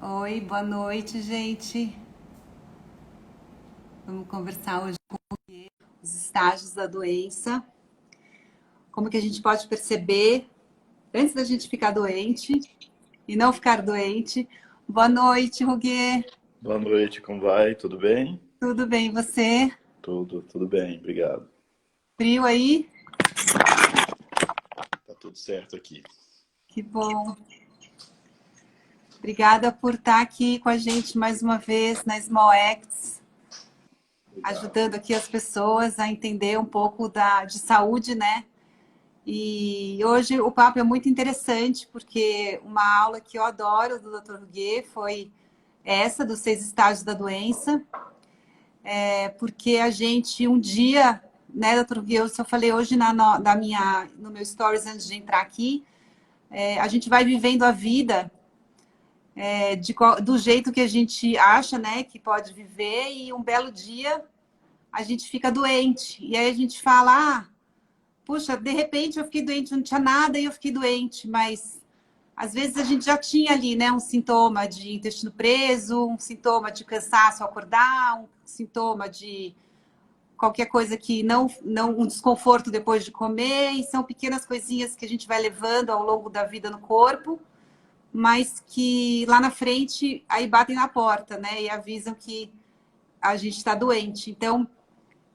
Oi, boa noite, gente. Vamos conversar hoje com os estágios da doença, como que a gente pode perceber antes da gente ficar doente e não ficar doente. Boa noite, Ruguê. Boa noite, como vai? Tudo bem? Tudo bem, e você? Tudo bem, obrigado. Frio aí? Tá tudo certo aqui. Que bom. Obrigada por estar aqui com a gente mais uma vez na Small Acts, Obrigado. ajudando aqui as pessoas a entender um pouco de saúde, né? E hoje o papo é muito interessante, porque uma aula que eu adoro do Dr. Ruguet foi essa, dos 6 estágios da doença, porque a gente um dia, né, Dr. Ruguet, eu falei hoje no meu stories antes de entrar aqui, a gente vai vivendo a vida do jeito que a gente acha, né, que pode viver, e um belo dia a gente fica doente. E aí a gente fala, puxa, de repente eu fiquei doente, não tinha nada e eu fiquei doente, mas às vezes a gente já tinha ali, né, um sintoma de intestino preso, um sintoma de cansaço ao acordar, um sintoma de qualquer coisa que um desconforto depois de comer, e são pequenas coisinhas que a gente vai levando ao longo da vida no corpo, mas que lá na frente aí batem na porta, né, e avisam que a gente está doente. Então,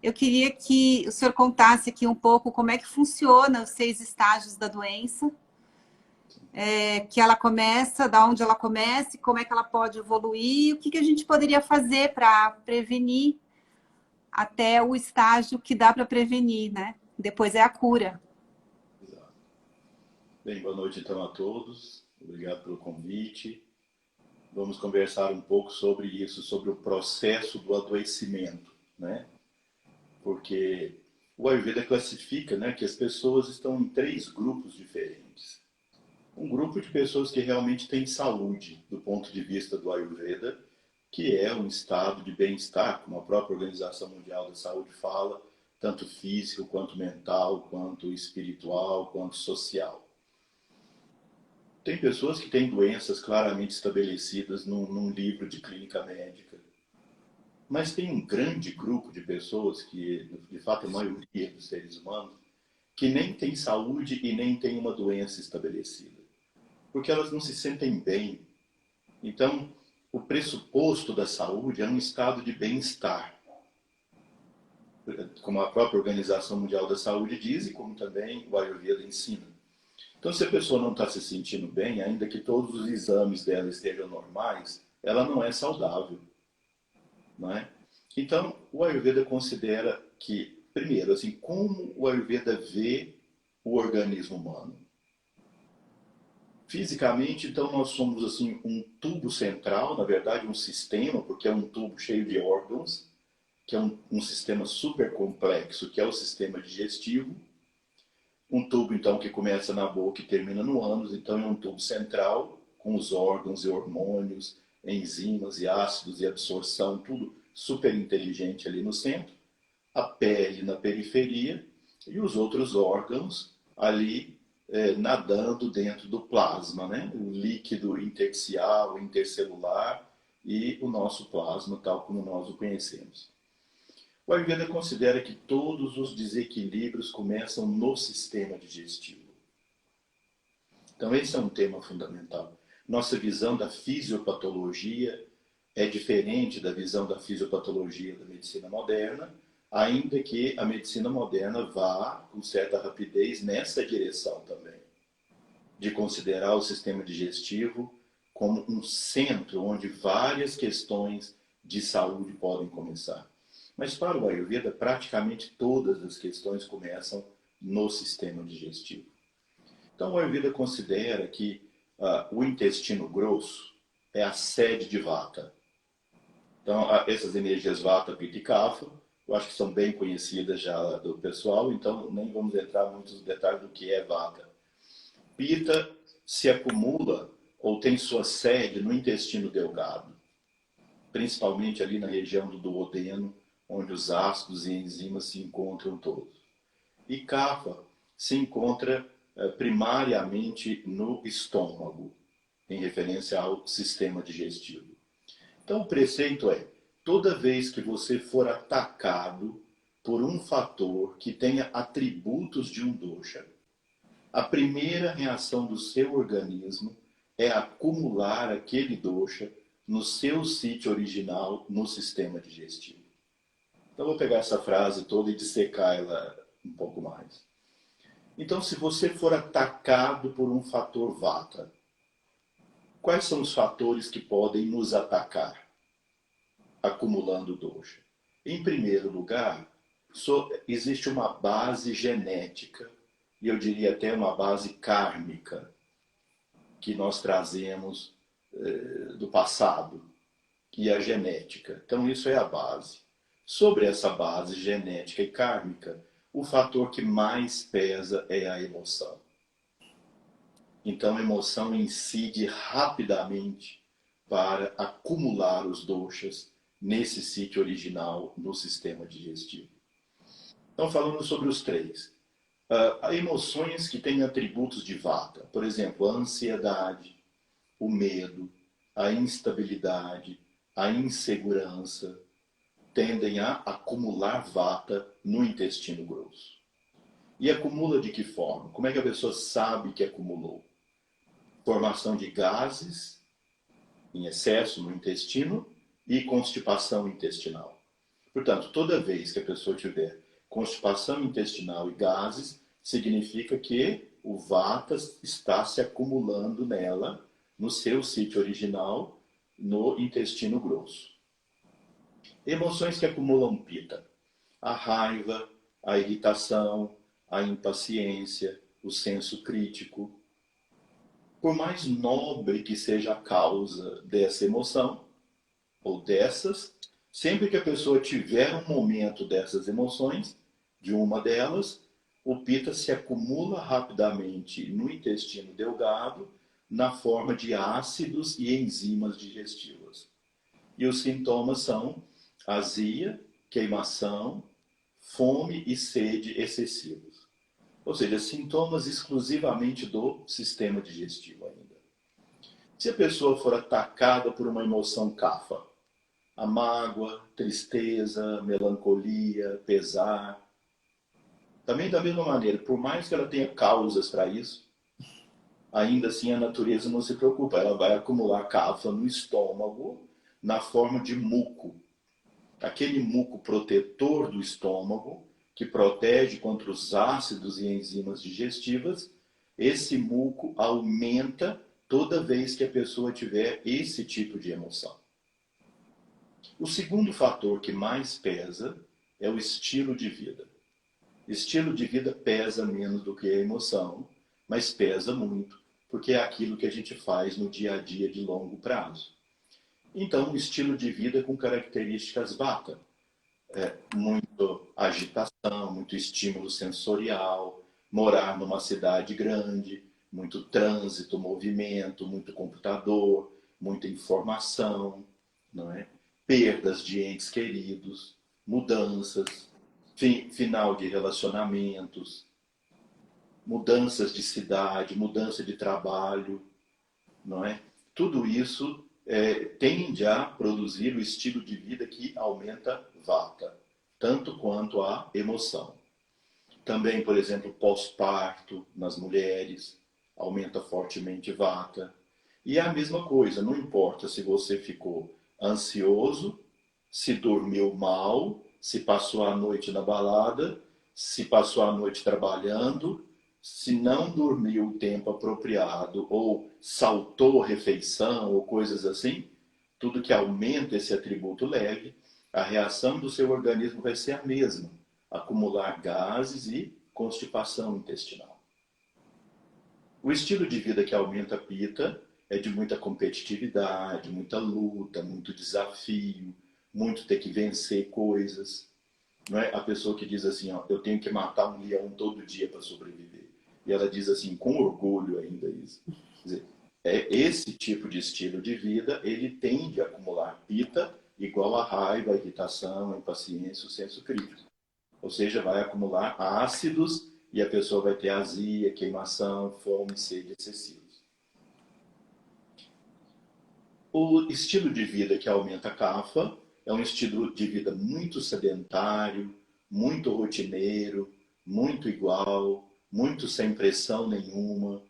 eu queria que o senhor contasse aqui um pouco como é que funciona os 6 estágios da doença, que ela começa, da onde ela começa, como é que ela pode evoluir, o que que a gente poderia fazer para prevenir até o estágio que dá para prevenir, né? Depois é a cura. Exato. Bem, boa noite então a todos. Obrigado pelo convite. Vamos conversar um pouco sobre isso, sobre o processo do adoecimento, né? Porque o Ayurveda classifica, né, que as pessoas estão em três grupos diferentes. Um grupo de pessoas que realmente têm saúde, do ponto de vista do Ayurveda, que é um estado de bem-estar, como a própria Organização Mundial da Saúde fala, tanto físico, quanto mental, quanto espiritual, quanto social. Tem pessoas que têm doenças claramente estabelecidas num livro de clínica médica, mas tem um grande grupo de pessoas que, de fato, a maioria dos seres humanos, que nem tem saúde e nem tem uma doença estabelecida, porque elas não se sentem bem. Então, o pressuposto da saúde é um estado de bem-estar, como a própria Organização Mundial da Saúde diz e como também o Ayurveda ensina. Então, se a pessoa não está se sentindo bem, ainda que todos os exames dela estejam normais, ela não é saudável, não é? Então, o Ayurveda considera que, primeiro, assim, como o Ayurveda vê o organismo humano. Fisicamente, então, nós somos assim um tubo central, na verdade, um sistema, porque é um tubo cheio de órgãos, que é um sistema super complexo, que é o sistema digestivo. Um tubo, então, que começa na boca e termina no ânus, então é um tubo central, com os órgãos e hormônios, enzimas e ácidos e absorção, tudo super inteligente ali no centro. A pele na periferia e os outros órgãos ali nadando dentro do plasma, né? O líquido intersticial, intercelular e o nosso plasma, tal como nós o conhecemos. O Ayurveda considera que todos os desequilíbrios começam no sistema digestivo. Então, esse é um tema fundamental. Nossa visão da fisiopatologia é diferente da visão da fisiopatologia da medicina moderna, ainda que a medicina moderna vá com certa rapidez nessa direção também, de considerar o sistema digestivo como um centro onde várias questões de saúde podem começar. Mas para o Ayurveda, praticamente todas as questões começam no sistema digestivo. Então, o Ayurveda considera que o intestino grosso é a sede de Vata. Então, essas energias Vata, Pitta e Kapha, eu acho que são bem conhecidas já do pessoal, então nem vamos entrar muito nos detalhes do que é Vata. Pitta se acumula ou tem sua sede no intestino delgado, principalmente ali na região do duodeno, onde os ácidos e enzimas se encontram todos. E Kapha se encontra primariamente no estômago. em referência ao sistema digestivo. Então, o preceito é: toda vez que você for atacado por um fator que tenha atributos de um dosha, a primeira reação do seu organismo é acumular aquele dosha no seu sítio original no sistema digestivo. Então, eu vou pegar essa frase toda e dissecar ela um pouco mais. Então, se você for atacado por um fator vata, quais são os fatores que podem nos atacar, acumulando dosha? Em primeiro lugar, existe uma base genética, e eu diria até uma base kármica, que nós trazemos do passado, que é a genética. Então, isso é a base. Sobre essa base genética e kármica, o fator que mais pesa é a emoção. Então, a emoção incide rapidamente para acumular os doshas nesse sítio original no sistema digestivo. Então, falando sobre os três. Há emoções que têm atributos de vata. Por exemplo, a ansiedade, o medo, a instabilidade, a insegurança, tendem a acumular vata no intestino grosso. E acumula de que forma? Como é que a pessoa sabe que acumulou? Formação de gases em excesso no intestino e constipação intestinal. Portanto, toda vez que a pessoa tiver constipação intestinal e gases, significa que o vata está se acumulando nela, no seu sítio original, no intestino grosso. Emoções que acumulam pita: a raiva, a irritação, a impaciência, o senso crítico. Por mais nobre que seja a causa dessa emoção, ou dessas, sempre que a pessoa tiver um momento dessas emoções, de uma delas, o pita se acumula rapidamente no intestino delgado, na forma de ácidos e enzimas digestivas. E os sintomas são azia, queimação, fome e sede excessivos. Ou seja, sintomas exclusivamente do sistema digestivo ainda. Se a pessoa for atacada por uma emoção kapha, a mágoa, tristeza, melancolia, pesar, também da mesma maneira, por mais que ela tenha causas para isso, ainda assim a natureza não se preocupa, ela vai acumular kapha no estômago na forma de muco. Aquele muco protetor do estômago, que protege contra os ácidos e enzimas digestivas, esse muco aumenta toda vez que a pessoa tiver esse tipo de emoção. O segundo fator que mais pesa é o estilo de vida. Estilo de vida pesa menos do que a emoção, mas pesa muito, porque é aquilo que a gente faz no dia a dia de longo prazo. Então, um estilo de vida com características vata. Muito agitação, muito estímulo sensorial, morar numa cidade grande, muito trânsito, movimento, muito computador, muita informação, não é? Perdas de entes queridos, mudanças, final de relacionamentos, mudanças de cidade, mudança de trabalho, não é? Tudo isso tende a produzir o estilo de vida que aumenta vata, tanto quanto a emoção. Também, por exemplo, pós-parto nas mulheres, aumenta fortemente vata. E é a mesma coisa, não importa se você ficou ansioso, se dormiu mal, se passou a noite na balada, se passou a noite trabalhando, se não dormiu o tempo apropriado ou saltou refeição ou coisas assim, tudo que aumenta esse atributo leve, a reação do seu organismo vai ser a mesma: acumular gases e constipação intestinal. O estilo de vida que aumenta a pita é de muita competitividade, muita luta, muito desafio, muito ter que vencer coisas. Não é a pessoa que diz assim, ó, eu tenho que matar um leão todo dia para sobreviver. E ela diz assim, com orgulho ainda isso. Quer dizer, esse tipo de estilo de vida, ele tende a acumular pita igual a raiva, a irritação, a impaciência, o senso crítico. Ou seja, vai acumular ácidos e a pessoa vai ter azia, queimação, fome, sede excessivos. O estilo de vida que aumenta a CAFA é um estilo de vida muito sedentário, muito rotineiro, muito igual, muito sem pressão nenhuma,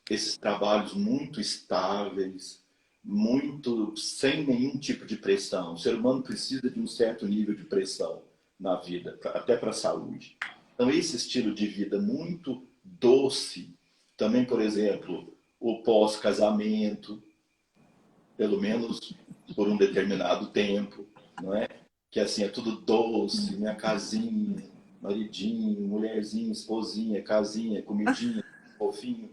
esses trabalhos muito estáveis, muito sem nenhum tipo de pressão. O ser humano precisa de um certo nível de pressão na vida, até para a saúde. Então, esse estilo de vida muito doce, também, por exemplo, o pós-casamento, pelo menos por um determinado tempo, não é? Que assim é tudo doce, minha casinha, maridinho, mulherzinha, esposinha, casinha, comidinha, fofinho,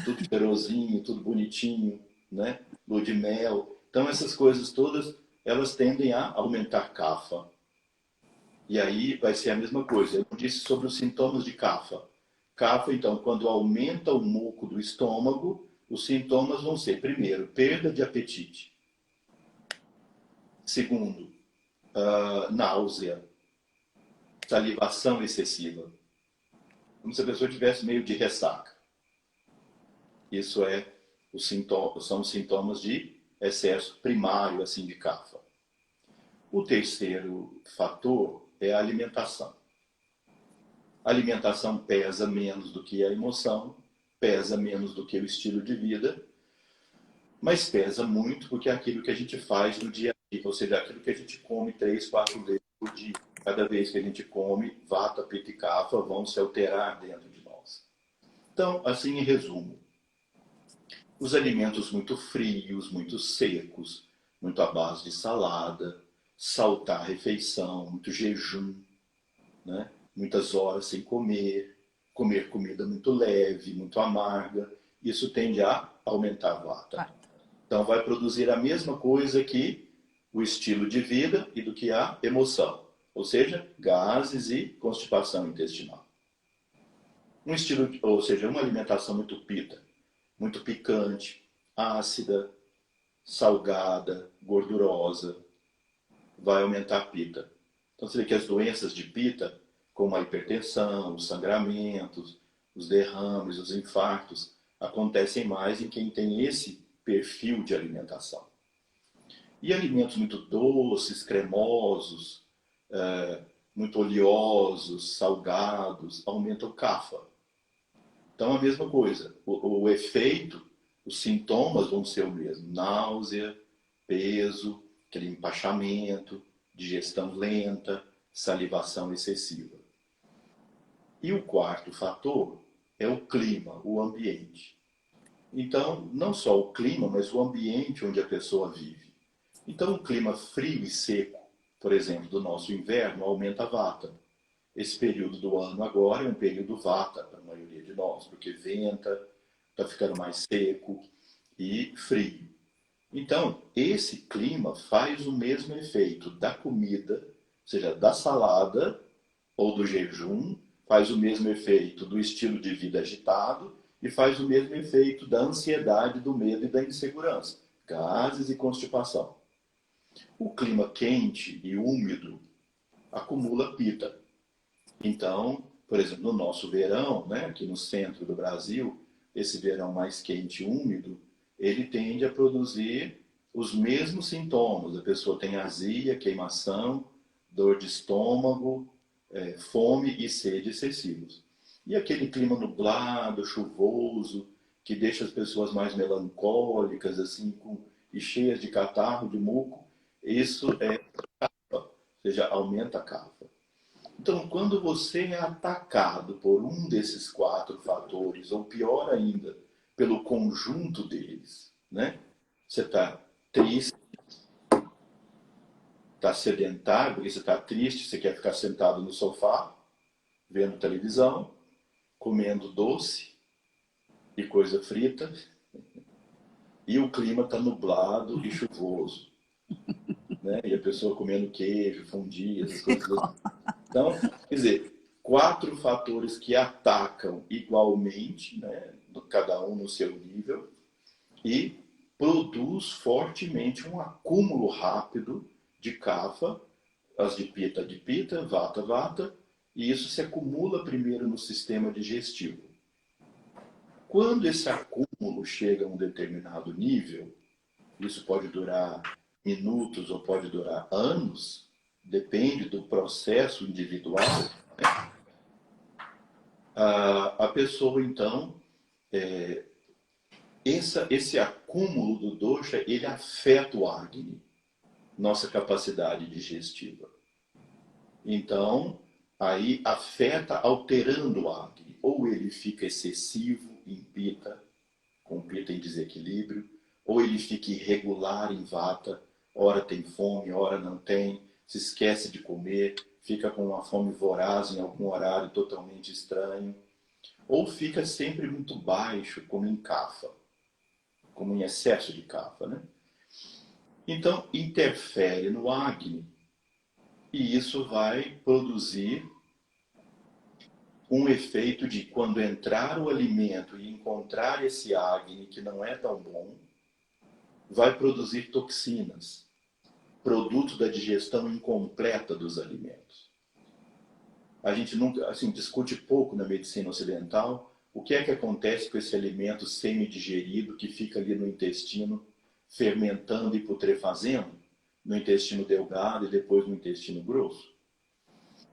tudo cheirosinho, tudo bonitinho, né? Lua de mel. Então essas coisas todas, elas tendem a aumentar CAFA. E aí vai ser a mesma coisa. Eu disse sobre os sintomas de CAFA. CAFA, então, quando aumenta o muco do estômago, os sintomas vão ser, primeiro, perda de apetite. Segundo, náusea, salivação excessiva. Como se a pessoa tivesse meio de ressaca. Isso são os sintomas de excesso primário assim, de CAFA. O terceiro fator é a alimentação. A alimentação pesa menos do que a emoção, pesa menos do que o estilo de vida, mas pesa muito porque é aquilo que a gente faz no dia a dia, ou seja, aquilo que a gente come 3, 4 vezes por dia. Cada vez que a gente come, vata, pitta e kapha vão se alterar dentro de nós. Então, assim, em resumo, os alimentos muito frios, muito secos, muito à base de salada, saltar a refeição, muito jejum, né? Muitas horas sem comer, comer comida muito leve, muito amarga, isso tende a aumentar a vata. Então vai produzir a mesma coisa que o estilo de vida e do que a emoção, ou seja, gases e constipação intestinal. Ou seja, uma alimentação muito pita, muito picante, ácida, salgada, gordurosa, vai aumentar a pita. Então você vê que as doenças de pita, como a hipertensão, os sangramentos, os derrames, os infartos, acontecem mais em quem tem esse perfil de alimentação. E alimentos muito doces, cremosos, muito oleosos, salgados, aumentam o CAFA. Então a mesma coisa, o efeito, os sintomas vão ser o mesmo, náusea, peso, aquele empachamento, digestão lenta, salivação excessiva. E o quarto fator é o clima, o ambiente. Então, não só o clima, mas o ambiente onde a pessoa vive. Então, o clima frio e seco, por exemplo, do nosso inverno, aumenta a vata. Esse período do ano agora é um período vata para a maioria de nós, porque venta, está ficando mais seco e frio. Então, esse clima faz o mesmo efeito da comida, ou seja, da salada ou do jejum, faz o mesmo efeito do estilo de vida agitado e faz o mesmo efeito da ansiedade, do medo e da insegurança, gases e constipação. O clima quente e úmido acumula pita. Então, por exemplo, no nosso verão, né, aqui no centro do Brasil, esse verão mais quente e úmido, ele tende a produzir os mesmos sintomas. A pessoa tem azia, queimação, dor de estômago, fome e sede excessivos. E aquele clima nublado, chuvoso, que deixa as pessoas mais melancólicas, assim, e cheias de catarro, de muco, isso é CAFA, ou seja, aumenta a CAFA. Então, quando você é atacado por um desses 4 fatores, ou pior ainda, pelo conjunto deles, né? Você está triste, está sedentário, porque você está triste, você quer ficar sentado no sofá, vendo televisão, comendo doce e coisa frita, e o clima está nublado e chuvoso, né? E a pessoa comendo queijo, fondue, essas coisas assim. Então, quer dizer, 4 fatores que atacam igualmente, né, cada um no seu nível, e produz fortemente um acúmulo rápido de kapha, as de pita, vata, vata, e isso se acumula primeiro no sistema digestivo. Quando esse acúmulo chega a um determinado nível, isso pode durar minutos ou pode durar anos, depende do processo individual, né? A pessoa, então, esse acúmulo do dosha, ele afeta o Agni, nossa capacidade digestiva. Então, aí afeta alterando o Agni. Ou ele fica excessivo em Pita, com Pita em desequilíbrio, ou ele fica irregular em Vata, ora tem fome, ora não tem, se esquece de comer, fica com uma fome voraz em algum horário totalmente estranho, ou fica sempre muito baixo, como em Kapha, como em excesso de Kapha, né? Então, interfere no Agni, e isso vai produzir um efeito de quando entrar o alimento e encontrar esse Agni que não é tão bom, vai produzir toxinas, produto da digestão incompleta dos alimentos. A gente nunca, assim, discute pouco na medicina ocidental o que é que acontece com esse alimento semi-digerido que fica ali no intestino, fermentando e putrefazendo, no intestino delgado e depois no intestino grosso.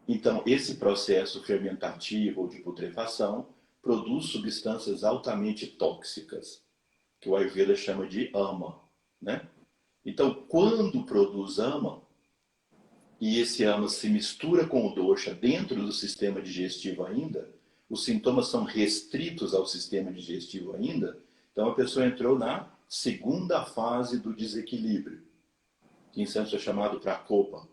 Então, esse processo fermentativo ou de putrefação produz substâncias altamente tóxicas, que o Ayurveda chama de ama, né? Então, quando produz ama, e esse ama se mistura com o dosha dentro do sistema digestivo ainda, os sintomas são restritos ao sistema digestivo ainda, então a pessoa entrou na segunda fase do desequilíbrio, que em sânscrito é chamado prakopa.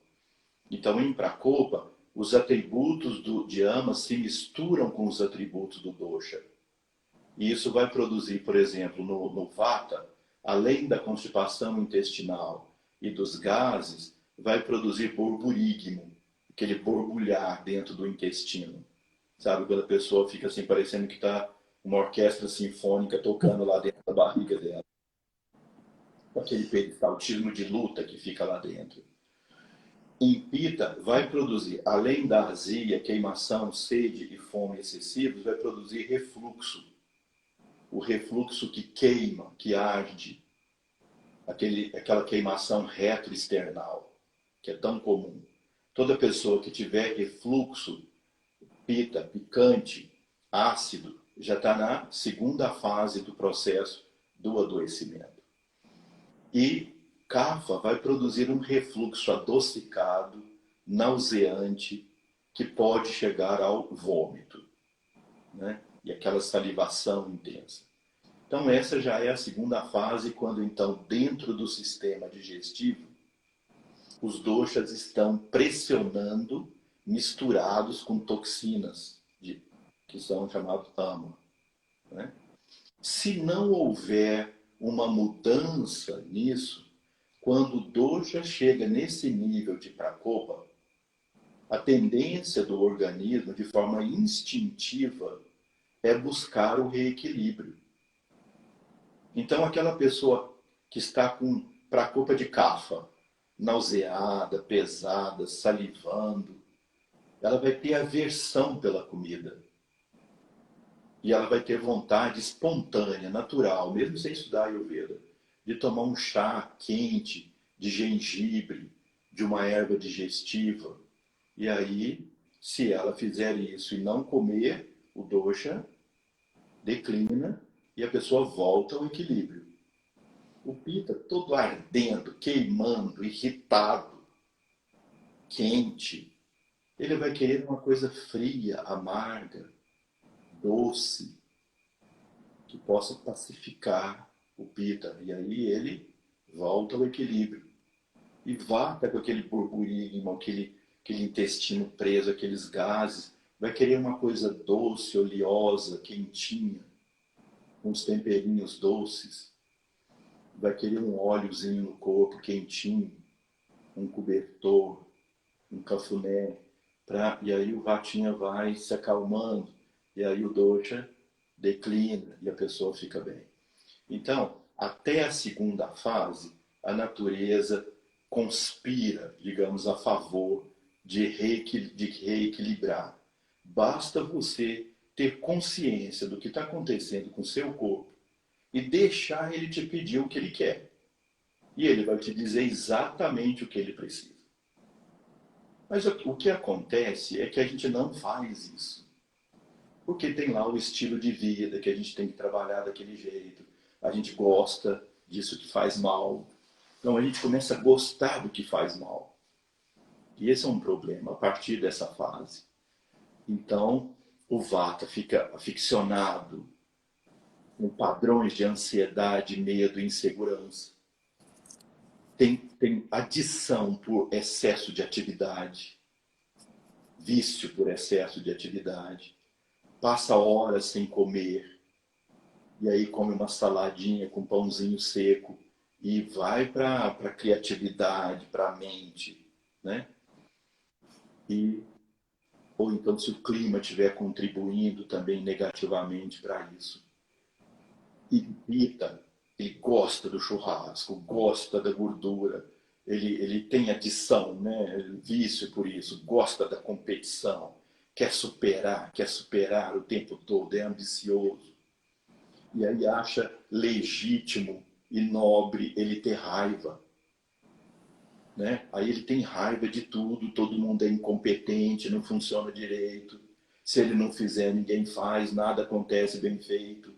Então, em prakopa, os atributos de ama se misturam com os atributos do dosha. E isso vai produzir, por exemplo, no vata, além da constipação intestinal e dos gases, vai produzir borburigmo, aquele borbulhar dentro do intestino. Sabe, quando a pessoa fica assim, parecendo que está uma orquestra sinfônica tocando lá dentro da barriga dela. Aquele peristaltismo de luta que fica lá dentro. Em Pita, vai produzir, além da azia, queimação, sede e fome excessivos, vai produzir refluxo. O refluxo que queima, que arde, aquela queimação retroesternal, que é tão comum. Toda pessoa que tiver refluxo, pita, picante, ácido, já está na segunda fase do processo do adoecimento. E Kapha vai produzir um refluxo adocicado, nauseante, que pode chegar ao vômito, né? E aquela salivação intensa. Então essa já é a segunda fase, quando então dentro do sistema digestivo os doshas estão pressionando, misturados com toxinas, que são chamados ama, né? Se não houver uma mudança nisso, quando o dosha chega nesse nível de prakopa, a tendência do organismo, de forma instintiva, é buscar o reequilíbrio. Então, aquela pessoa que está com prakopa de kapha, nauseada, pesada, salivando, ela vai ter aversão pela comida. E ela vai ter vontade espontânea, natural, mesmo sem estudar Ayurveda, de tomar um chá quente de gengibre, de uma erva digestiva. E aí, se ela fizer isso e não comer, o dosha declina e a pessoa volta ao equilíbrio. O pita todo ardendo, queimando, irritado, quente, ele vai querer uma coisa fria, amarga, doce, que possa pacificar o pita. E aí ele volta ao equilíbrio. E vata com aquele burburinho, aquele intestino preso, aqueles gases, vai querer uma coisa doce, oleosa, quentinha, com os temperinhos doces. Vai querer um óleozinho no corpo, quentinho, um cobertor, um cafuné. E aí o vatinha vai se acalmando. E aí o dosha declina e a pessoa fica bem. Então, até a segunda fase, a natureza conspira, digamos, a favor de reequilibrar. Basta você ter consciência do que está acontecendo com o seu corpo e deixar ele te pedir o que ele quer. E ele vai te dizer exatamente o que ele precisa. Mas o que acontece é que a gente não faz isso. Porque tem lá o estilo de vida, que a gente tem que trabalhar daquele jeito. A gente gosta disso que faz mal. Então a gente começa a gostar do que faz mal. E esse é um problema a partir dessa fase. Então o Vata fica aficionado com padrões de ansiedade, medo e insegurança. Tem adição por excesso de atividade, vício por excesso de atividade, passa horas sem comer, e aí come uma saladinha com pãozinho seco e vai para a criatividade, para a mente, né? E, ou então se o clima estiver contribuindo também negativamente para isso. E Pita, ele gosta do churrasco, gosta da gordura, ele tem adição, né? Vício por isso, gosta da competição, quer superar o tempo todo, é ambicioso. E aí acha legítimo e nobre ele ter raiva. Né? Aí ele tem raiva de tudo, todo mundo é incompetente, não funciona direito. Se ele não fizer, ninguém faz, nada acontece bem feito.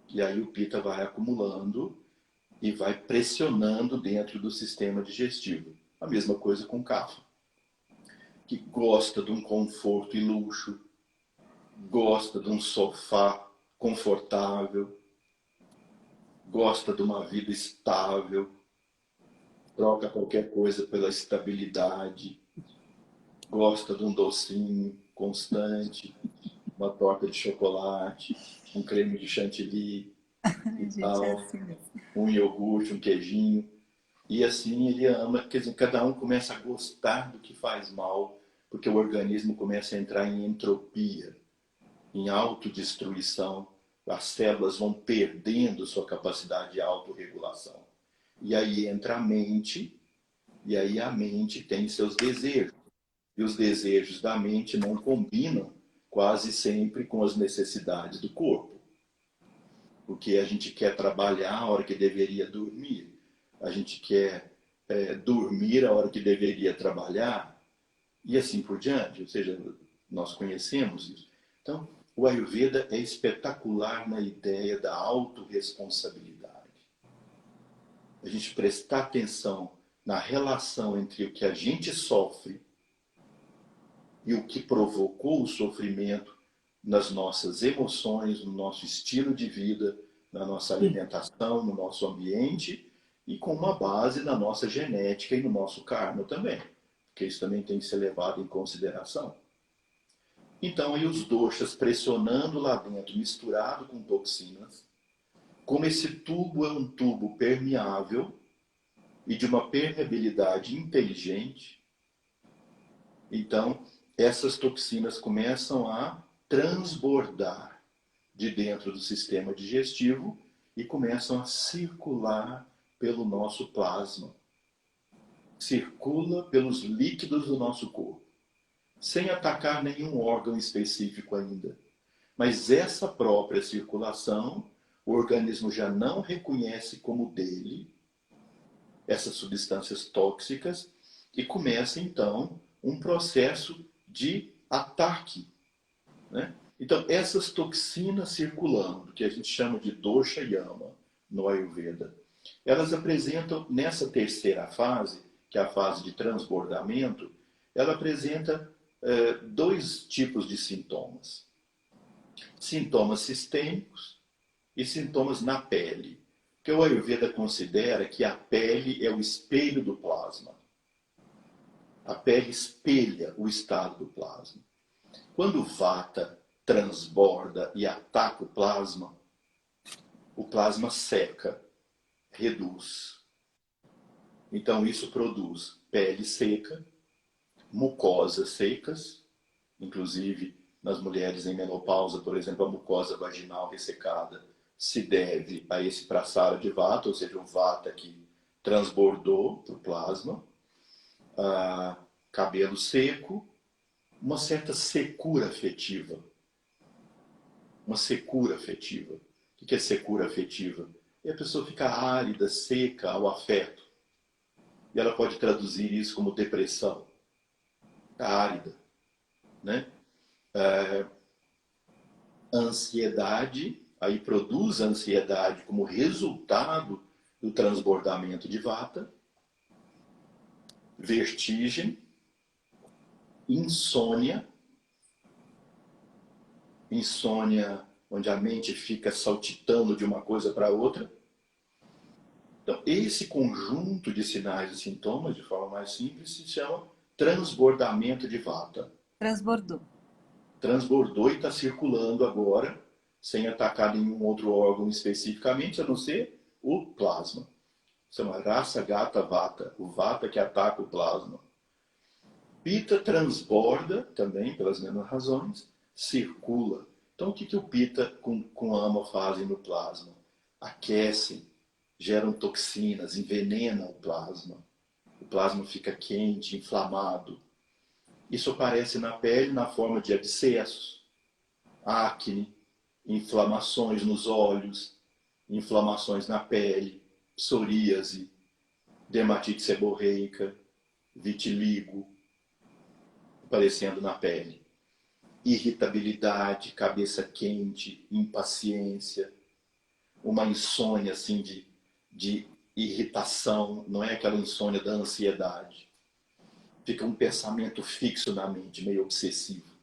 E aí o Pita vai acumulando e vai pressionando dentro do sistema digestivo. A mesma coisa com o Kapha, que gosta de um conforto e luxo, gosta de um sofá confortável, gosta de uma vida estável, troca qualquer coisa pela estabilidade, gosta de um docinho constante, uma torta de chocolate, um creme de chantilly e A gente é tal, assim mesmo. um iogurte, um queijinho. E assim ele ama, quer dizer, cada um começa a gostar do que faz mal, porque o organismo começa a entrar em entropia, em autodestruição, as células vão perdendo sua capacidade de autorregulação. E aí entra a mente, e aí a mente tem seus desejos. E os desejos da mente não combinam quase sempre com as necessidades do corpo. Porque a gente quer trabalhar a hora que deveria dormir, a gente quer dormir a hora que deveria trabalhar, e assim por diante. Ou seja, nós conhecemos isso. Então, o Ayurveda é espetacular na ideia da autorresponsabilidade. A gente prestar atenção na relação entre o que a gente sofre e o que provocou o sofrimento nas nossas emoções, no nosso estilo de vida, na nossa alimentação, no nosso ambiente e com uma base na nossa genética e no nosso karma também, porque isso também tem que ser levado em consideração. Então, aí os doshas pressionando lá dentro, misturado com toxinas, como esse tubo é um tubo permeável e de uma permeabilidade inteligente, então essas toxinas começam a transbordar de dentro do sistema digestivo e começam a circular pelo nosso plasma. Circula pelos líquidos do nosso corpo, sem atacar nenhum órgão específico ainda. Mas essa própria circulação, o organismo já não reconhece como dele essas substâncias tóxicas e começa então um processo de ataque, né? Então, essas toxinas circulando, que a gente chama de dosha yama no Ayurveda, elas apresentam, nessa terceira fase, que é a fase de transbordamento, ela apresenta dois tipos de sintomas. Sintomas sistêmicos e sintomas na pele. Porque o Ayurveda considera que a pele é o espelho do plasma. A pele espelha o estado do plasma. Quando o Vata transborda e ataca o plasma seca, reduz. Então isso produz pele seca, mucosas secas, inclusive nas mulheres em menopausa, por exemplo, a mucosa vaginal ressecada se deve a esse prasara de Vata, ou seja, o Vata que transbordou para o plasma, cabelo seco, uma certa secura afetiva. Uma secura afetiva. O que é secura afetiva? e a pessoa fica árida, seca ao afeto. E ela pode traduzir isso como depressão. Árida, né? Ansiedade, aí produz ansiedade como resultado do transbordamento de vata, vertigem, insônia, onde a mente fica saltitando de uma coisa para outra. Então, esse conjunto de sinais e sintomas, de forma mais simples, se chama transbordamento de vata. Transbordou. Transbordou e está circulando agora, sem atacar nenhum outro órgão especificamente, a não ser o plasma. Chama Rasa Gata Vata, o vata que ataca o plasma. Pita transborda também, pelas mesmas razões, circula. Então, o que o Pita com ama fazem no plasma? Aquecem, geram toxinas, envenenam o plasma. O plasma fica quente, inflamado. Isso aparece na pele na forma de abscessos, acne, inflamações nos olhos, inflamações na pele, psoríase, dermatite seborreica, vitiligo, aparecendo na pele. Irritabilidade, cabeça quente, impaciência, uma insônia assim de irritação, não é aquela insônia da ansiedade. Fica um pensamento fixo na mente, meio obsessivo.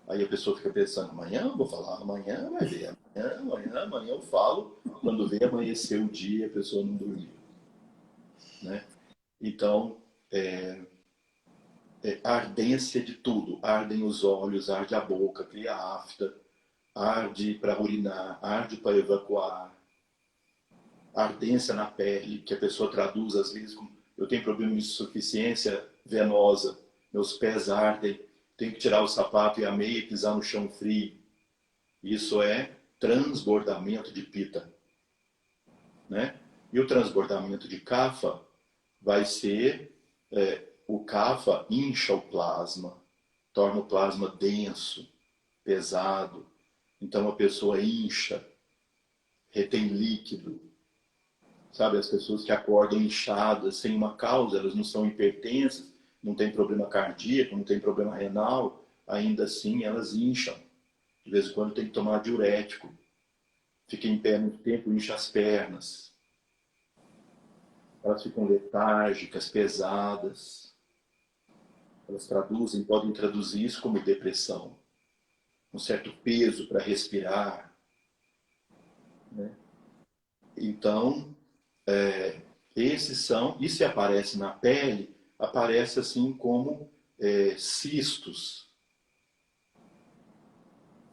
Aí a pessoa fica pensando, amanhã eu vou falar, amanhã vai ver, amanhã eu falo, quando vê amanhecer o dia a pessoa não dormiu. Né? Então, ardência de tudo. Ardem os olhos, arde a boca, cria afta, arde para urinar, arde para evacuar. Ardência na pele, que a pessoa traduz às vezes como eu tenho problema de insuficiência venosa, meus pés ardem, tenho que tirar o sapato e a meia e pisar no chão frio. Isso é transbordamento de pita. Né? E o transbordamento de kapha vai ser o kapha incha o plasma, torna o plasma denso, pesado. Então a pessoa incha, retém líquido. Sabe, as pessoas que acordam inchadas sem uma causa, elas não são hipertensas, não tem problema cardíaco, não tem problema renal, ainda assim elas incham. De vez em quando tem que tomar diurético. Fica em pé muito tempo, incha as pernas. Elas ficam letárgicas, pesadas. Elas podem traduzir isso como depressão. Um certo peso para respirar. Né? Então, e se aparece na pele, aparece assim como cistos,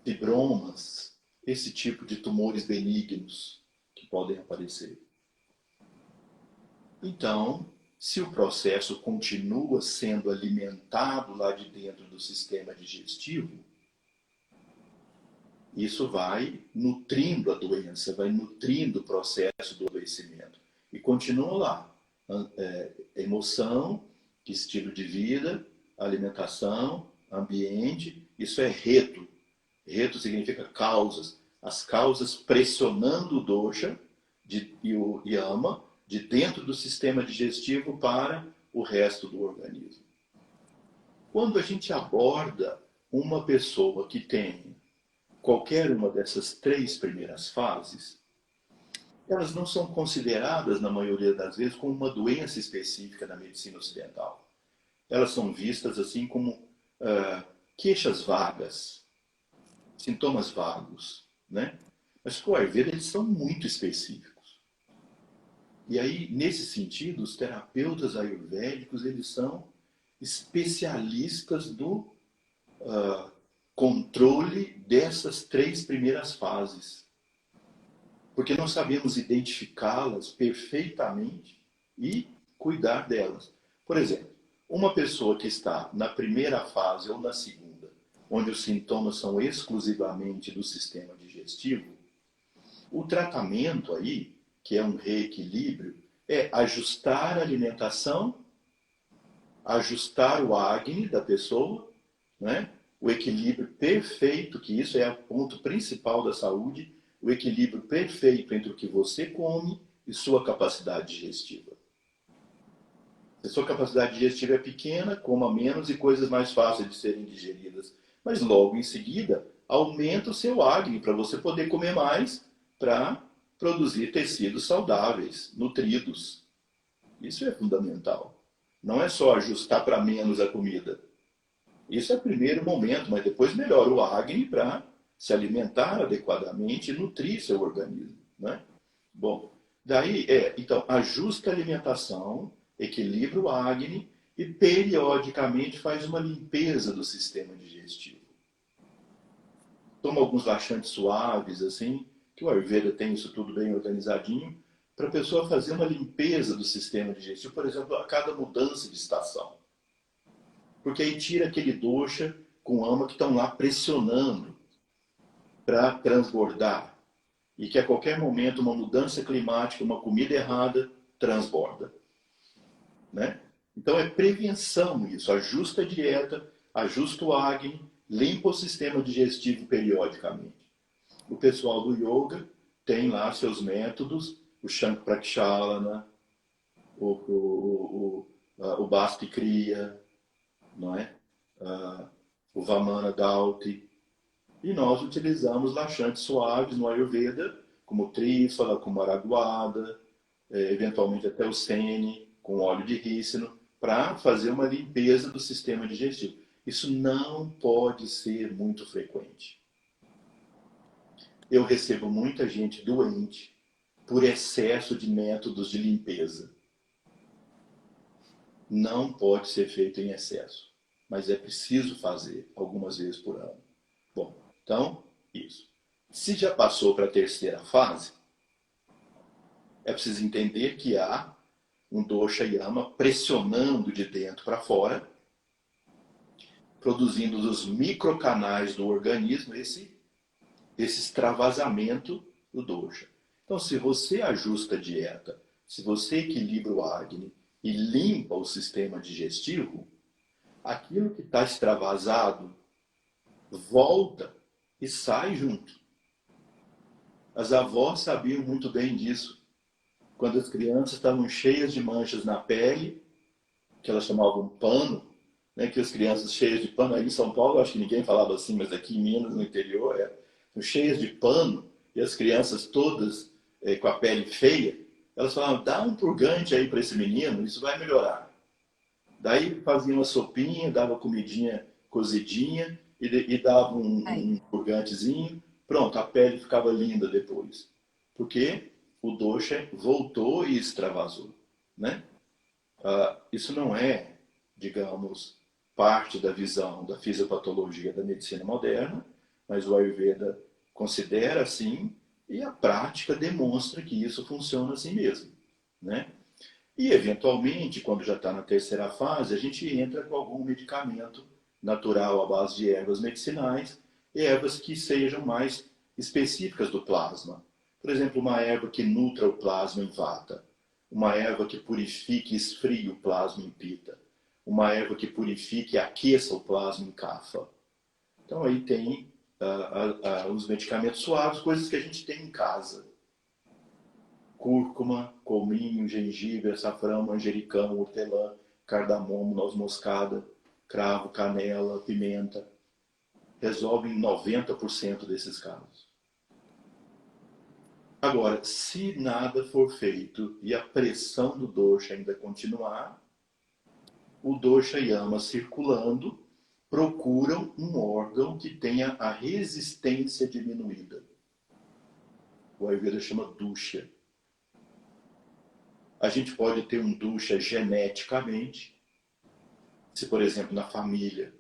fibromas, esse tipo de tumores benignos que podem aparecer. Então, se o processo continua sendo alimentado lá de dentro do sistema digestivo, isso vai nutrindo a doença, vai nutrindo o processo do adoecimento. E continua lá. Emoção, estilo de vida, alimentação, ambiente, isso é reto. Reto significa causas. As causas pressionando o dosha e o yama de dentro do sistema digestivo para o resto do organismo. Quando a gente aborda uma pessoa que tem qualquer uma dessas 3 primeiras fases, elas não são consideradas, na maioria das vezes, como uma doença específica na medicina ocidental. Elas são vistas assim como queixas vagas, sintomas vagos, né? Mas com o Ayurveda eles são muito específicos. E aí, nesse sentido, os terapeutas ayurvédicos eles são especialistas do controle dessas 3 primeiras fases. Porque nós sabemos identificá-las perfeitamente e cuidar delas. Por exemplo, uma pessoa que está na primeira fase ou na segunda, onde os sintomas são exclusivamente do sistema digestivo, o tratamento aí, que é um reequilíbrio, é ajustar a alimentação, ajustar o Agni da pessoa, né? O equilíbrio perfeito, que isso é o ponto principal da saúde, o equilíbrio perfeito entre o que você come e sua capacidade digestiva. Se a sua capacidade digestiva é pequena, coma menos e coisas mais fáceis de serem digeridas. Mas logo em seguida, aumenta o seu acne para você poder comer mais para produzir tecidos saudáveis, nutridos. Isso é fundamental. Não é só ajustar para menos a comida. Isso é o primeiro momento, mas depois melhora o acne para se alimentar adequadamente e nutrir seu organismo, né? Bom, daí então, ajusta a alimentação, equilibra o acne e periodicamente faz uma limpeza do sistema digestivo. Toma alguns laxantes suaves, assim, que o Ayurveda tem isso tudo bem organizadinho, para a pessoa fazer uma limpeza do sistema digestivo, por exemplo, a cada mudança de estação. Porque aí tira aquele dosha com ama que estão lá pressionando para transbordar. E que a qualquer momento uma mudança climática, uma comida errada, transborda. Né? Então é prevenção isso. Ajusta a dieta, ajusta o acne, limpa o sistema digestivo periodicamente. O pessoal do yoga tem lá seus métodos, o Shankh-Prakshalana, o Basti Kriya, não é? O Vamana Dhauti. E nós utilizamos laxantes suaves no Ayurveda, como trífala, como araguada, eventualmente até o sene, com óleo de rícino, para fazer uma limpeza do sistema digestivo. Isso não pode ser muito frequente. Eu recebo muita gente doente por excesso de métodos de limpeza. Não pode ser feito em excesso, mas é preciso fazer algumas vezes por ano. Bom, então, isso. Se já passou para a terceira fase, é preciso entender que há um dosha yama pressionando de dentro para fora, produzindo dos microcanais do organismo esse extravasamento do dosha. Então, se você ajusta a dieta, se você equilibra o acne e limpa o sistema digestivo, aquilo que está extravasado volta e sai junto. As avós sabiam muito bem disso. Quando as crianças estavam cheias de manchas na pele, que elas chamavam pano, né, que as crianças cheias de pano, aí em São Paulo acho que ninguém falava assim, mas aqui em Minas, no interior, cheias de pano, e as crianças todas com a pele feia, elas falavam, dá um purgante aí para esse menino, isso vai melhorar. Daí faziam uma sopinha, dava comidinha cozidinha, e dava um purgantezinho, pronto, a pele ficava linda depois. Porque o dosha voltou e extravasou, né? Isso não é, digamos, parte da visão da fisiopatologia da medicina moderna, mas o Ayurveda considera assim e a prática demonstra que isso funciona assim mesmo, né? E, eventualmente, quando já está na terceira fase, a gente entra com algum medicamento natural à base de ervas medicinais, ervas que sejam mais específicas do plasma. Por exemplo, uma erva que nutra o plasma em vata, uma erva que purifique e esfrie o plasma em pita, uma erva que purifique e aqueça o plasma em kapha. Então aí tem os medicamentos suaves, coisas que a gente tem em casa. Cúrcuma, cominho, gengibre, açafrão, manjericão, hortelã, cardamomo, noz moscada, cravo, canela, pimenta. Resolvem 90% desses casos. Agora, se nada for feito e a pressão do dosha ainda continuar, o dosha yama circulando procuram um órgão que tenha a resistência diminuída. O Ayurveda chama dusha. A gente pode ter um dosha geneticamente. Se, por exemplo, na família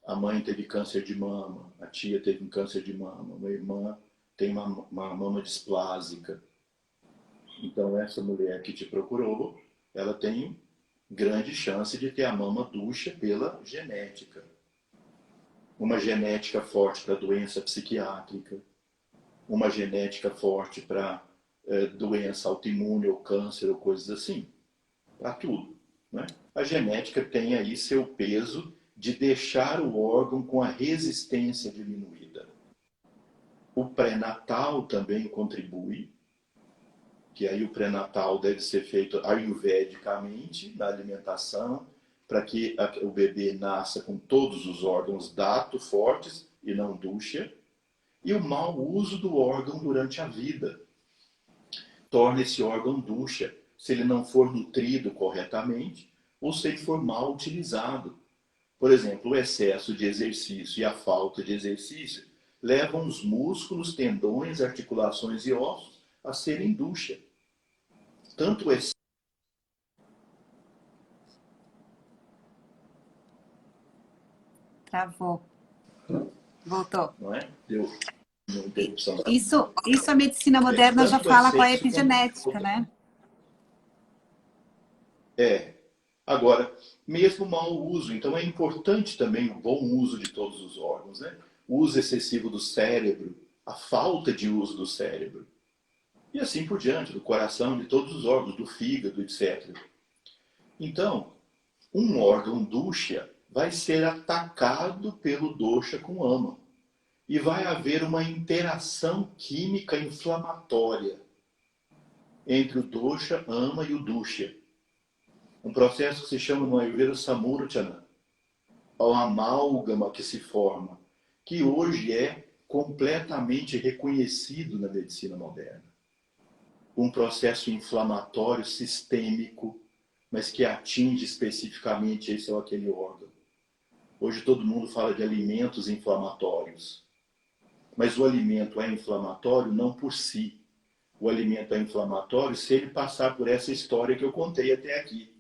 a mãe teve câncer de mama, a tia teve um câncer de mama, uma irmã tem uma mama displásica. Então, essa mulher que te procurou, ela tem grande chance de ter a mama dusha pela genética. Uma genética forte para doença psiquiátrica, uma genética forte para doença autoimune ou câncer ou coisas assim. Para tudo. Né? A genética tem aí seu peso de deixar o órgão com a resistência diminuída. O pré-natal também contribui, que aí o pré-natal deve ser feito ayurvedicamente na alimentação, para que o bebê nasça com todos os órgãos dato fortes e não dúxia. E o mau uso do órgão durante a vida torna esse órgão dúxia, se ele não for nutrido corretamente ou se ele for mal utilizado. Por exemplo, o excesso de exercício e a falta de exercício levam os músculos, tendões, articulações e ossos a serem dúxia. Tanto o excesso... Travou. Voltou. Não é? Deu uma interrupção. Isso a medicina moderna já Tanto o fala com a excesso epigenética, né? Agora, mesmo o mau uso, então é importante também o bom uso de todos os órgãos, né? O uso excessivo do cérebro, a falta de uso do cérebro. E assim por diante, do coração, de todos os órgãos, do fígado, etc. Então, um órgão dúxia vai ser atacado pelo dosha com ama. E vai haver uma interação química inflamatória entre o dosha, ama e o dusha. Um processo que se chama no Ayurveda Samurchana, o amálgama que se forma, que hoje é completamente reconhecido na medicina moderna. Um processo inflamatório sistêmico, mas que atinge especificamente esse ou aquele órgão. Hoje todo mundo fala de alimentos inflamatórios, mas o alimento é inflamatório não por si. O alimento é inflamatório se ele passar por essa história que eu contei até aqui.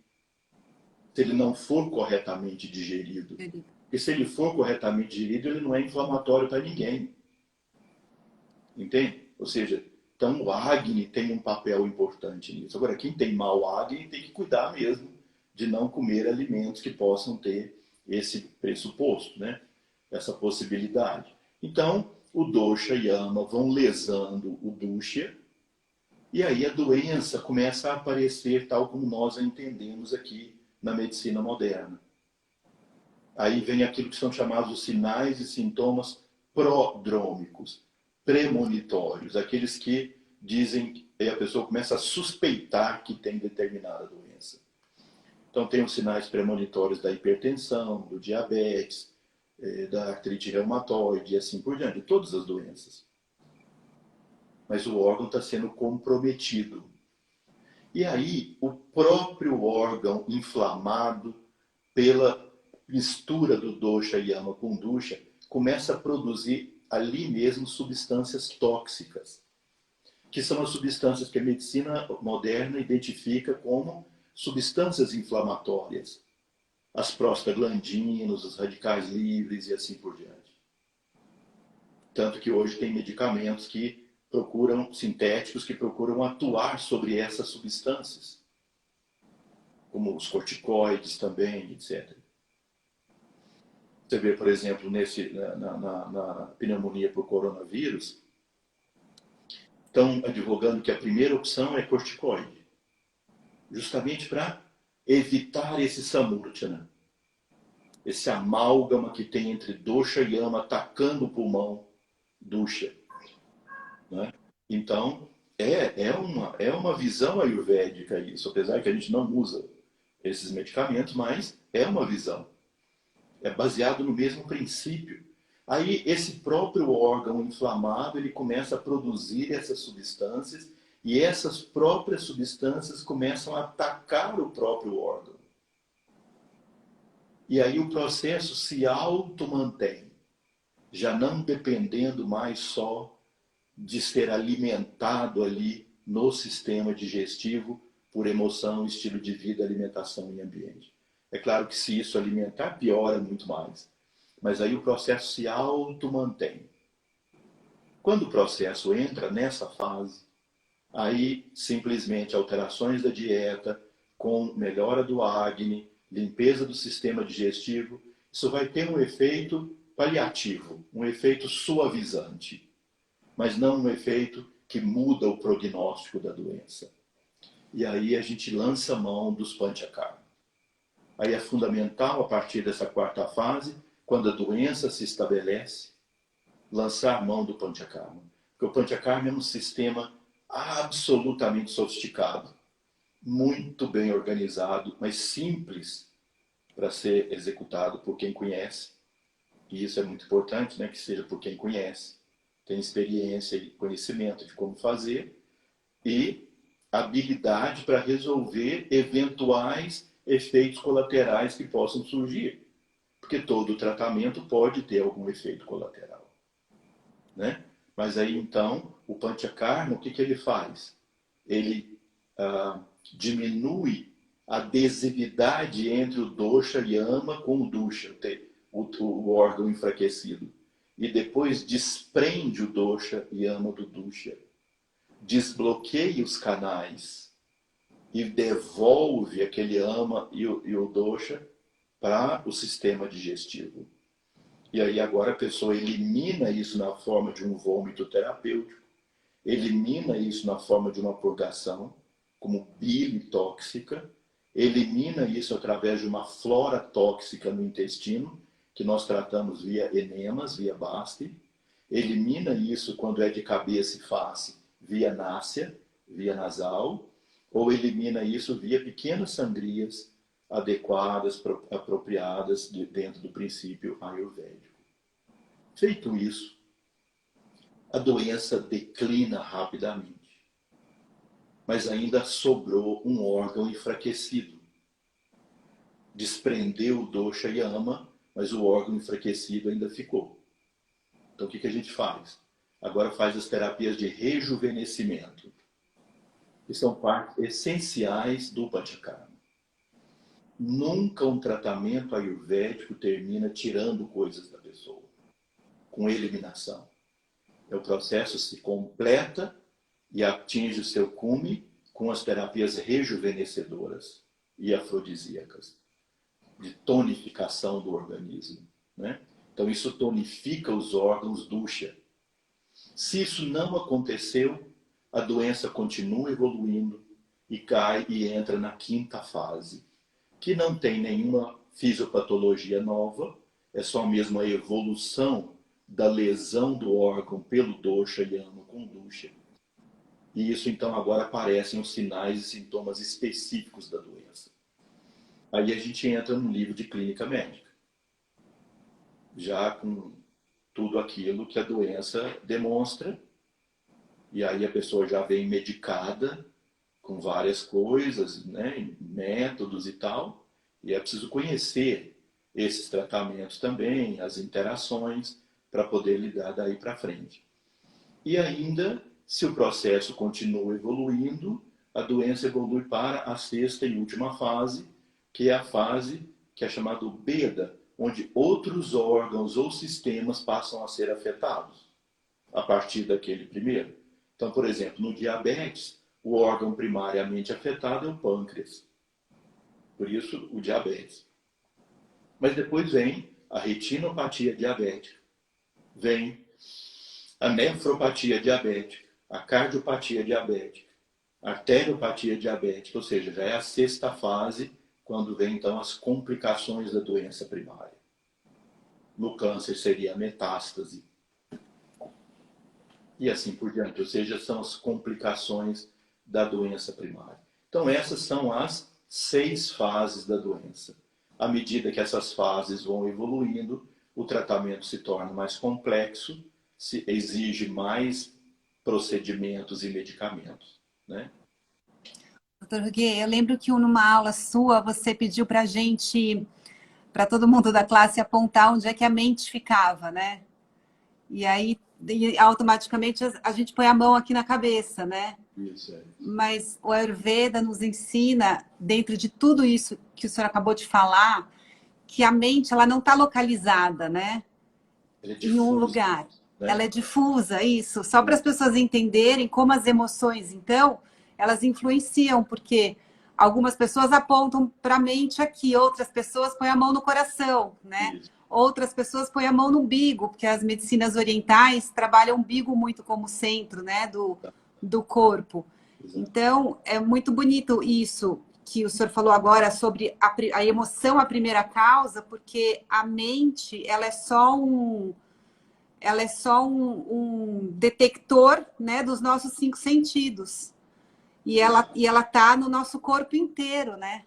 Se ele não for corretamente digerido. Porque se ele for corretamente digerido, ele não é inflamatório para ninguém. Entende? Ou seja, então o Agni tem um papel importante nisso. Agora, quem tem mau Agni tem que cuidar mesmo de não comer alimentos que possam ter esse pressuposto, né? Essa possibilidade. Então, o dosha e ama vão lesando o dusha, e aí a doença começa a aparecer tal como nós a entendemos aqui na medicina moderna. Aí vem aquilo que são chamados os sinais e sintomas prodrômicos, premonitórios, aqueles que dizem, e a pessoa começa a suspeitar que tem determinada doença. Então tem os sinais premonitórios da hipertensão, do diabetes, da artrite reumatoide e assim por diante, de todas as doenças. Mas o órgão está sendo comprometido. E aí, o próprio órgão inflamado pela mistura do dosha e ama com dusha começa a produzir ali mesmo substâncias tóxicas, que são as substâncias que a medicina moderna identifica como substâncias inflamatórias. As prostaglandinas, os radicais livres e assim por diante. Tanto que hoje tem medicamentos que procuram, sintéticos, que procuram atuar sobre essas substâncias, como os corticoides também, etc. Você vê, por exemplo, na pneumonia por coronavírus, estão advogando que a primeira opção é corticoide, justamente para evitar esse samurchana, esse amálgama que tem entre dosha e ama atacando o pulmão, dusha. Né? Então, é uma visão ayurvédica isso, apesar que a gente não usa esses medicamentos, mas é uma visão. É baseado no mesmo princípio. Aí, esse próprio órgão inflamado, ele começa a produzir essas substâncias e essas próprias substâncias começam a atacar o próprio órgão. E aí o processo se automantém, já não dependendo mais só de ser alimentado ali no sistema digestivo por emoção, estilo de vida, alimentação e ambiente. É claro que se isso alimentar, piora muito mais. Mas aí o processo se automantém. Quando o processo entra nessa fase, aí simplesmente alterações da dieta, com melhora do Agni, limpeza do sistema digestivo, isso vai ter um efeito paliativo, um efeito suavizante, mas não um efeito que muda o prognóstico da doença. E aí a gente lança mão dos panchakarma. Aí é fundamental, a partir dessa quarta fase, quando a doença se estabelece, lançar mão do Panchakarma. Porque o Panchakarma é um sistema absolutamente sofisticado, muito bem organizado, mas simples para ser executado por quem conhece. E isso é muito importante, né? Que seja por quem conhece, tem experiência e conhecimento de como fazer e habilidade para resolver eventuais efeitos colaterais que possam surgir. Porque todo tratamento pode ter algum efeito colateral, né? Mas aí, então, o Panchakarma, o que ele faz? Ele diminui a adesividade entre o dosha yama com o dusha, o órgão enfraquecido. E depois desprende o dosha yama do dusha. Desbloqueia os canais e devolve aquele ama e o dosha para o sistema digestivo. E aí agora a pessoa elimina isso na forma de um vômito terapêutico, elimina isso na forma de uma purgação, como bile tóxica, elimina isso através de uma flora tóxica no intestino, que nós tratamos via enemas, via Basti, elimina isso quando é de cabeça e face, via náusea, via nasal, ou elimina isso via pequenas sangrias adequadas, apropriadas dentro do princípio ayurvédico. Feito isso, a doença declina rapidamente, mas ainda sobrou um órgão enfraquecido. Desprendeu o dosha yama, mas o órgão enfraquecido ainda ficou. Então o que a gente faz? Agora faz as terapias de rejuvenescimento, que são partes essenciais do Panchakarma. Nunca um tratamento ayurvédico termina tirando coisas da pessoa, com eliminação. O processo se completa e atinge o seu cume com as terapias rejuvenescedoras e afrodisíacas, de tonificação do organismo, né? Então isso tonifica os órgãos dusha. Se isso não aconteceu, a doença continua evoluindo e cai e entra na quinta fase, que não tem nenhuma fisiopatologia nova, é só mesmo a evolução da lesão do órgão pelo dosha yama com dusha. E isso então agora aparecem os sinais e sintomas específicos da doença. Aí a gente entra no livro de clínica médica, já com tudo aquilo que a doença demonstra, e aí a pessoa já vem medicada com várias coisas, né, métodos e tal, e é preciso conhecer esses tratamentos também, as interações, para poder lidar daí para frente. E ainda, se o processo continua evoluindo, a doença evolui para a sexta e última fase, que é a fase que é chamada Beda, onde outros órgãos ou sistemas passam a ser afetados a partir daquele primeiro. Então, por exemplo, no diabetes, o órgão primariamente afetado é o pâncreas. Por isso, o diabetes. Mas depois vem a retinopatia diabética, vem a nefropatia diabética, a cardiopatia diabética, a arteriopatia diabética, ou seja, já é a sexta fase, quando vem então as complicações da doença primária. No câncer seria a metástase. E assim por diante, ou seja, são as complicações da doença primária. Então essas são as 6 fases da doença. À medida que essas fases vão evoluindo, o tratamento se torna mais complexo, se exige mais procedimentos e medicamentos, né? Doutor Ruguê, eu lembro que numa aula sua você pediu para a gente, para todo mundo da classe, apontar onde é que a mente ficava, né? E aí, automaticamente, a gente põe a mão aqui na cabeça, né? Isso é. Mas o Ayurveda nos ensina, dentro de tudo isso que o senhor acabou de falar, que a mente ela não está localizada, né? Em um lugar. Né? Ela é difusa, isso. Só para as pessoas entenderem como as emoções, então, elas influenciam, porque algumas pessoas apontam para a mente aqui, outras pessoas põem a mão no coração, né? Isso. Outras pessoas põem a mão no umbigo, porque as medicinas orientais trabalham o umbigo muito como centro, né, do corpo. Exato. Então, é muito bonito isso que o senhor falou agora sobre a emoção, a primeira causa, porque a mente, ela é só ela é só um detector, né, dos nossos 5 sentidos. E ela tá no nosso corpo inteiro, né?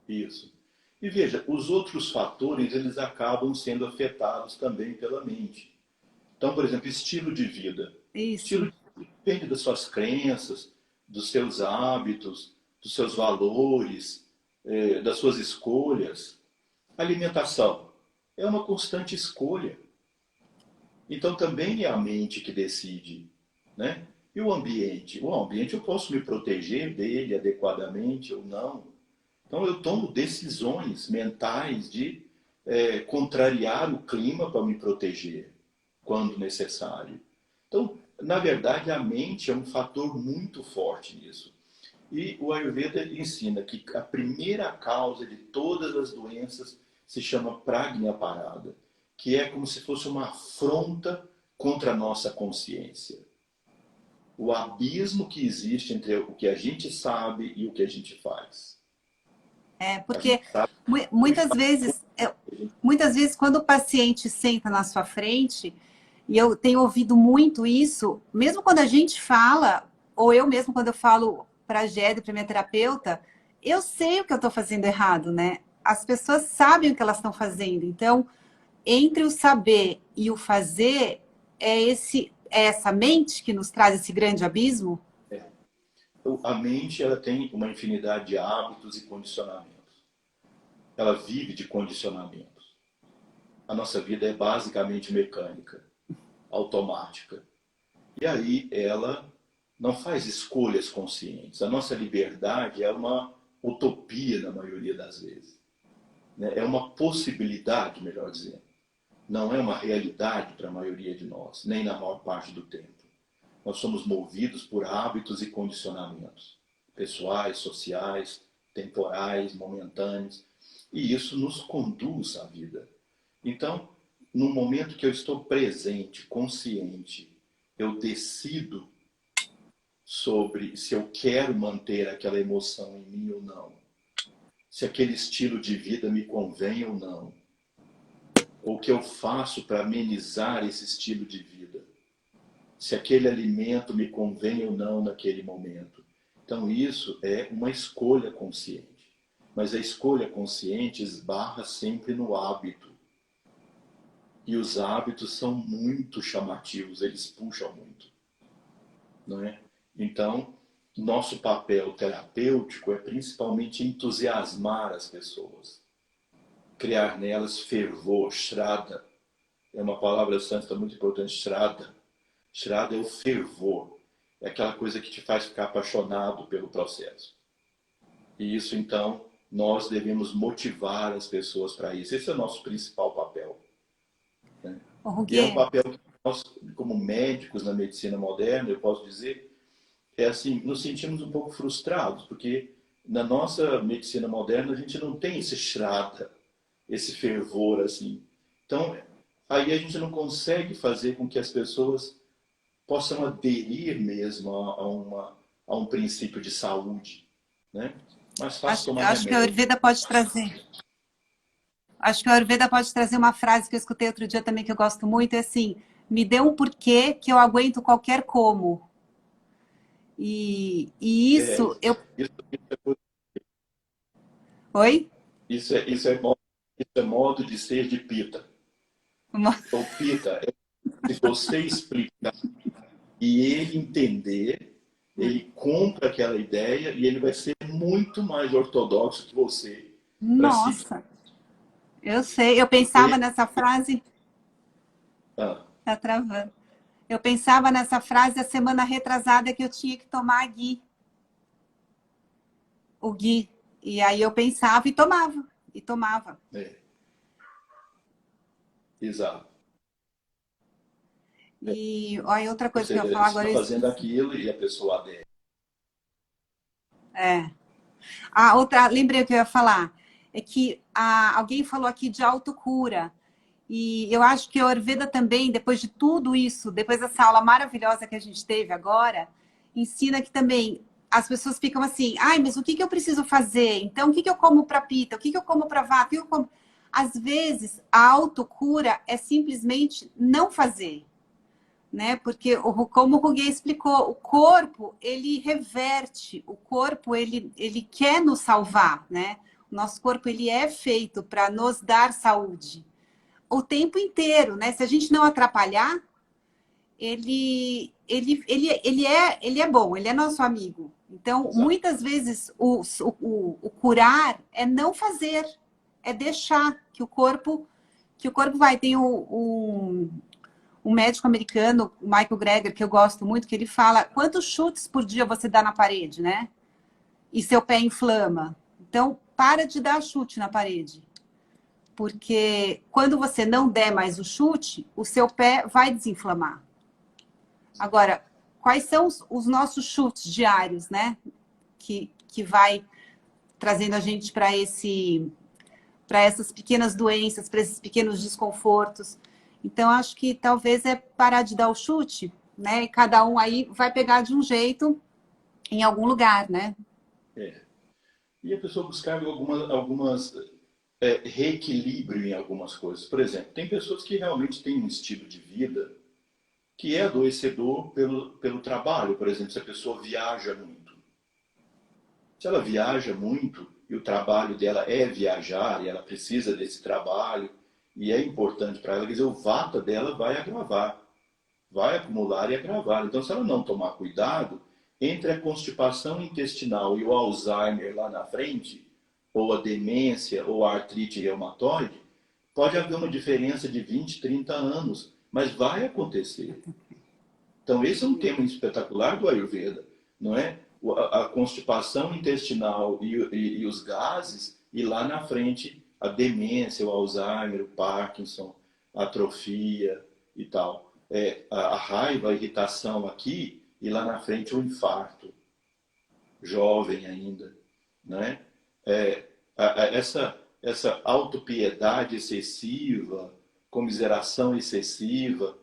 Isso. E veja, os outros fatores, eles acabam sendo afetados também pela mente. Então, por exemplo, estilo de vida. Isso. Estilo de vida depende das suas crenças, dos seus hábitos, dos seus valores, das suas escolhas. Alimentação é uma constante escolha. Então, também é a mente que decide, né? E o ambiente? O ambiente eu posso me proteger dele adequadamente ou não. Então, eu tomo decisões mentais de contrariar o clima para me proteger, quando necessário. Então, na verdade, a mente é um fator muito forte nisso. E o Ayurveda ensina que a primeira causa de todas as doenças se chama Prajnaparada, que é como se fosse uma afronta contra a nossa consciência. O abismo que existe entre o que a gente sabe e o que a gente faz. A gente Porque sabe que muitas vezes, muitas vezes quando o paciente senta na sua frente, e eu tenho ouvido muito isso, mesmo quando a gente fala, ou eu mesmo quando eu falo para a Gédia, para minha terapeuta, eu sei o que eu estou fazendo errado, né? As pessoas sabem o que elas estão fazendo. Então, entre o saber e o fazer, é essa mente que nos traz esse grande abismo? a mente ela tem uma infinidade de hábitos e condicionamentos. Ela vive de condicionamentos. A nossa vida é basicamente mecânica, automática. E aí ela não faz escolhas conscientes. A nossa liberdade é uma utopia na maioria das vezes. Né? É uma possibilidade, melhor dizendo. Não é uma realidade para a maioria de nós, nem na maior parte do tempo. Nós somos movidos por hábitos e condicionamentos pessoais, sociais, temporais, momentâneos, e isso nos conduz à vida. Então, no momento que eu estou presente, consciente, eu decido sobre se eu quero manter aquela emoção em mim ou não, se aquele estilo de vida me convém ou não, ou o que eu faço para amenizar esse estilo de vida, se aquele alimento me convém ou não naquele momento. Então, isso é uma escolha consciente. Mas a escolha consciente esbarra sempre no hábito. E os hábitos são muito chamativos, eles puxam muito. Não é? Então, nosso papel terapêutico é principalmente entusiasmar as pessoas. Criar nelas fervor, shraddha. É uma palavra sânscrita muito importante, shraddha. Shraddha é o fervor. É aquela coisa que te faz ficar apaixonado pelo processo. E isso, então, nós devemos motivar as pessoas para isso. Esse é o nosso principal papel. Né? Ô, E é um Ruguê, papel que nós, como médicos na medicina moderna, eu posso dizer, é assim, nos sentimos um pouco frustrados, porque na nossa medicina moderna a gente não tem esse shraddha, esse fervor assim. Então, aí a gente não consegue fazer com que as pessoas possam aderir mesmo a um princípio de saúde, né? Mais fácil tomar acho que a remédio. Ayurveda pode trazer. Acho que a Ayurveda pode trazer uma frase que eu escutei outro dia também que eu gosto muito, é assim, me dê um porquê que eu aguento qualquer como. E É, isso, eu... isso, Oi? isso é modo de ser de Pita. O Pita, se você explicar e ele entender, ele compra aquela ideia e ele vai ser muito mais ortodoxo que você para seguir. Nossa, eu sei. Eu pensava E, nessa frase, ah, tá travando. Eu pensava nessa frase a semana retrasada que eu tinha que tomar o gui. E aí eu pensava e tomava. é, exato. E olha, outra Ou coisa que eu ia seja, falar você agora está eu fazendo esqueci. aquilo e a pessoa adere. É. A outra, lembrei o que eu ia falar. É que alguém falou aqui de autocura. E eu acho que a Ayurveda também, depois de tudo isso, depois dessa aula maravilhosa que a gente teve agora, ensina que também as pessoas ficam assim, ai, mas o que que eu preciso fazer? Então, o que que eu como para pita? O que que eu como para vata? O que eu como? às vezes, a autocura é simplesmente não fazer, né? Porque, como o Ruguet explicou, o corpo, ele reverte, o corpo, ele quer nos salvar, né? O nosso corpo, ele é feito para nos dar saúde o tempo inteiro, né? Se a gente não atrapalhar, ele é bom, ele é nosso amigo. Então, Exato. muitas vezes, o curar é não fazer, é deixar que o corpo vai. Tem um médico americano, o Michael Greger, que eu gosto muito, que ele fala quantos chutes por dia você dá na parede, né? E seu pé inflama. Então, para de dar chute na parede. Porque quando você não der mais o chute, o seu pé vai desinflamar. Agora, quais são os nossos chutes diários, né? Que vai trazendo a gente para essas pequenas doenças, para esses pequenos desconfortos. Então, acho que talvez é parar de dar o chute, né? E cada um aí vai pegar de um jeito em algum lugar, né? É. E a pessoa buscar algumas reequilíbrio em algumas coisas. Por exemplo, tem pessoas que realmente têm um estilo de vida que é adoecedor pelo trabalho. Por exemplo, se a pessoa viaja muito. Se ela viaja muito e o trabalho dela é viajar e ela precisa desse trabalho e é importante para ela, quer dizer, o vata dela vai agravar, vai acumular e agravar. Então, se ela não tomar cuidado, entre a constipação intestinal e o Alzheimer lá na frente, ou a demência, ou a artrite reumatoide, pode haver uma diferença de 20, 30 anos, mas vai acontecer. Então, esse é um tema espetacular do Ayurveda, não é? A constipação intestinal e os gases, e lá na frente a demência, o Alzheimer, o Parkinson, a atrofia e tal. A raiva, a irritação aqui, e lá na frente o infarto, jovem ainda, né? Essa autopiedade excessiva, comiseração excessiva,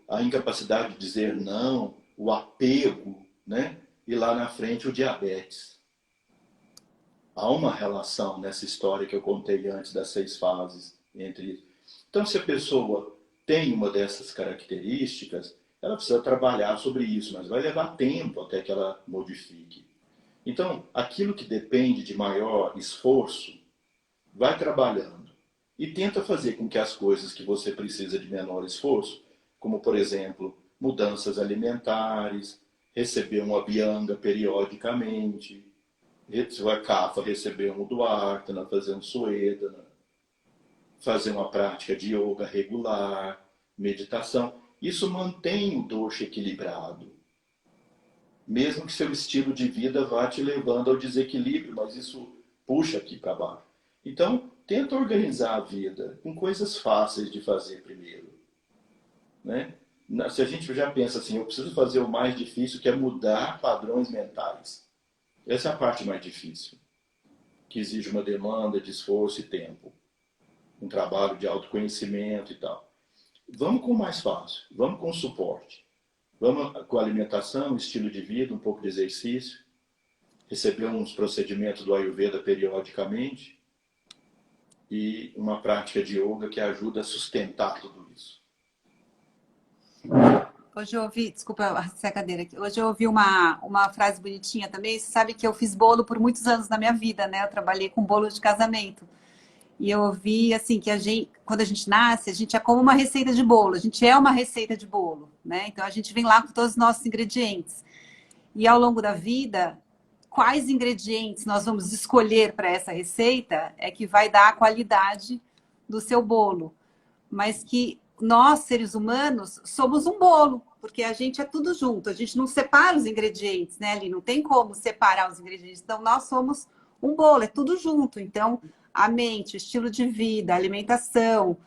a incapacidade de dizer não, o apego, né? E lá na frente o diabetes. Há uma relação nessa história que eu contei antes das 6 fases entre. Então, se a pessoa tem uma dessas características, ela precisa trabalhar sobre isso, mas vai levar tempo até que ela modifique. Então, aquilo que depende de maior esforço, vai trabalhando e tenta fazer com que as coisas que você precisa de menor esforço, como, por exemplo, mudanças alimentares, receber uma bianga periodicamente, se vai Kapha, receber um Duartana, fazer um Suedana, fazer uma prática de yoga regular, meditação. Isso mantém o dosha equilibrado. Mesmo que seu estilo de vida vá te levando ao desequilíbrio, mas isso puxa aqui para baixo. Então, tenta organizar a vida com coisas fáceis de fazer primeiro. Né? Se a gente já pensa assim, eu preciso fazer o mais difícil, que é mudar padrões mentais. Essa é a parte mais difícil, que exige uma demanda de esforço e tempo. Um trabalho de autoconhecimento e tal. Vamos com o mais fácil, vamos com o suporte. Vamos com a alimentação, estilo de vida, um pouco de exercício, receber uns procedimentos do Ayurveda periodicamente e uma prática de yoga que ajuda a sustentar tudo isso. Hoje eu ouvi, desculpa a cadeira aqui. Hoje eu ouvi uma frase bonitinha também. Você sabe que eu fiz bolo por muitos anos na minha vida, né? Eu trabalhei com bolo de casamento. E eu ouvi assim que quando a gente nasce, a gente é como uma receita de bolo. A gente é uma receita de bolo, né? Então a gente vem lá com todos os nossos ingredientes. E ao longo da vida, quais ingredientes nós vamos escolher para essa receita é que vai dar a qualidade do seu bolo. Mas que nós, seres humanos, somos um bolo, porque a gente é tudo junto. A gente não separa os ingredientes, né, Ali? Não tem como separar os ingredientes. Então, nós somos um bolo, é tudo junto. Então, a mente, o estilo de vida, a alimentação,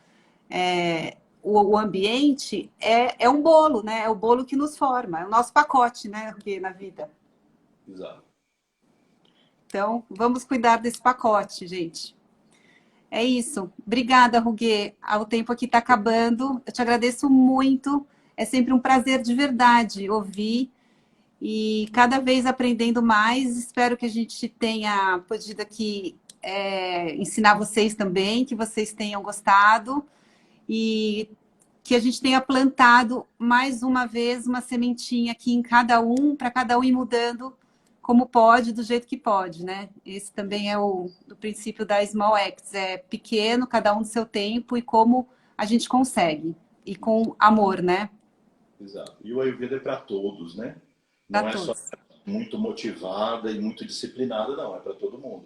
o ambiente é um bolo, né? É o bolo que nos forma, é o nosso pacote, né, aqui na vida. Exato. Então, vamos cuidar desse pacote, gente. É isso. Obrigada, Ruguê. O tempo aqui está acabando. Eu te agradeço muito. É sempre um prazer de verdade ouvir e cada vez aprendendo mais. Espero que a gente tenha podido aqui ensinar vocês também, que vocês tenham gostado e que a gente tenha plantado mais uma vez uma sementinha aqui em cada um, para cada um ir mudando como pode, do jeito que pode, né? Esse também é o do princípio da Small Acts, é pequeno, cada um do seu tempo e como a gente consegue, e com amor, né? Exato. E o Ayurveda é para todos, né? Para Não é só todos. muito motivada e muito disciplinada, não. É para todo mundo.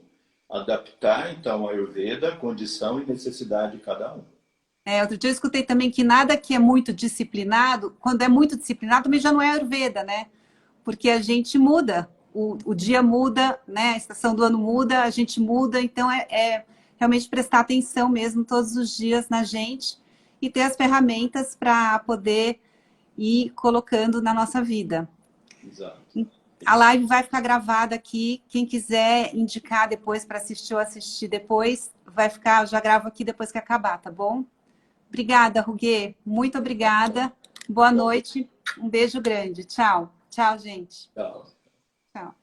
Adaptar, então, a Ayurveda à condição e necessidade de cada um. Outro dia eu escutei também que nada que é muito disciplinado, quando é muito disciplinado, também já não é Ayurveda, né? Porque a gente muda, o dia muda, né? A estação do ano muda, a gente muda, então é realmente prestar atenção mesmo todos os dias na gente e ter as ferramentas para poder ir colocando na nossa vida. Exato. A live vai ficar gravada aqui. Quem quiser indicar depois para assistir ou assistir depois, vai ficar, eu já gravo aqui depois que acabar, tá bom? Obrigada, Ruguê. Muito obrigada. Boa Bom, noite. Um beijo grande. Tchau. Tchau, gente. tchau. Tchau.